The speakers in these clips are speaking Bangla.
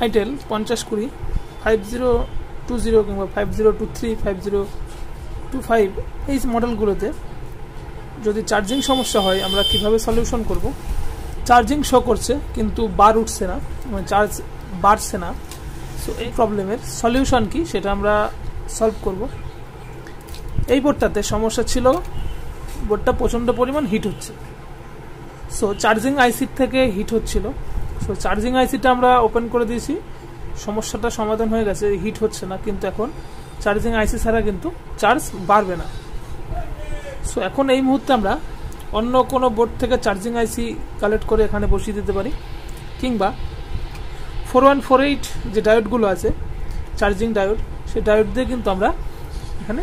আইটেল 5020 5020 কিংবা 5023 5025 এই মডেলগুলোতে যদি চার্জিং সমস্যা হয় আমরা কিভাবে সলিউশন করব। চার্জিং শো করছে কিন্তু বার উঠছে না, মানে চার্জ বাড়ছে না। সো এই প্রবলেমের সলিউশন কি সেটা আমরা সলভ করব। এই বোর্ডটাতে সমস্যা ছিল, বোর্ডটা প্রচণ্ড পরিমাণ হিট হচ্ছে। সো চার্জিং আইসির থেকে হিট হচ্ছিল। সো চার্জিং আইসিটা আমরা ওপেন করে দিয়েছি, সমস্যাটা সমাধান হয়ে গেছে, হিট হচ্ছে না। কিন্তু এখন চার্জিং আইসি ছাড়া কিন্তু চার্জ বাড়বে না। সো এখন এই মুহূর্তে আমরা অন্য কোনো বোর্ড থেকে চার্জিং আইসি কালেক্ট করে এখানে বসিয়ে দিতে পারি, কিংবা 4148 যে ডায়োডগুলো আছে চার্জিং ডায়োড, সেই ডায়োড দিয়ে কিন্তু আমরা এখানে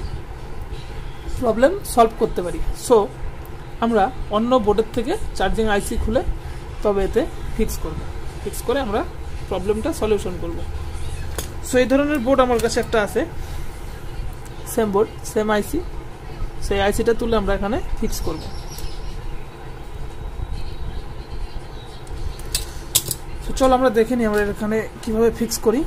প্রবলেম সলভ করতে পারি। সো আমরা অন্য বোর্ডের থেকে চার্জিং আইসি খুলে তবে এতে ফিক্স করে আমরা প্রবলেমটা সলিউশন করব। সো এই ধরনের বোর্ড আমার কাছে একটা আছে, সেম বোর্ড সেম আইসি, সেই আইসিটা তুলে আমরা এখানে ফিক্স করব। তো চলো আমরা দেখে নিই আমরা এখানে কিভাবে ফিক্স করি।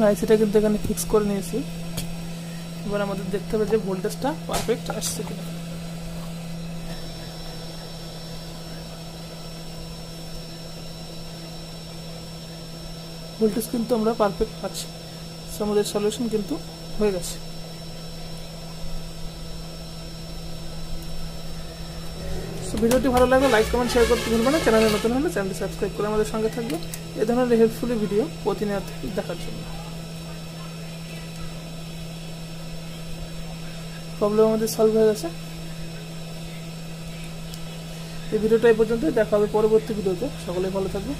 আইসিটা কিন্তু এখানে ফিক্স করে নিয়েছি। এবার আমাদের দেখতে হবে যে ভোল্টেজটা পারফেক্ট আসছে কিনা। ভোল্টেজ কিন্তু আমরা পারফেক্ট পাচ্ছি। আমাদের সলিউশন কিন্তু হয়ে গেছে। ভিডিওটি ভালো লাগলে লাইক কমেন্ট শেয়ার করতে ভুলবে না। চ্যানেলে নতুন হলে চ্যানেলটি সাবস্ক্রাইব করে আমাদের সঙ্গে থাকবে এই ধরনের হেল্পফুল ভিডিও প্রতিনিয়ত দেখার জন্য। প্রবলেম আমাদের সলভ হয়ে গেছে। এই ভিডিওটা এই পর্যন্ত, দেখা হবে পরবর্তী ভিডিওতে। সকলেই ভালো থাকবে।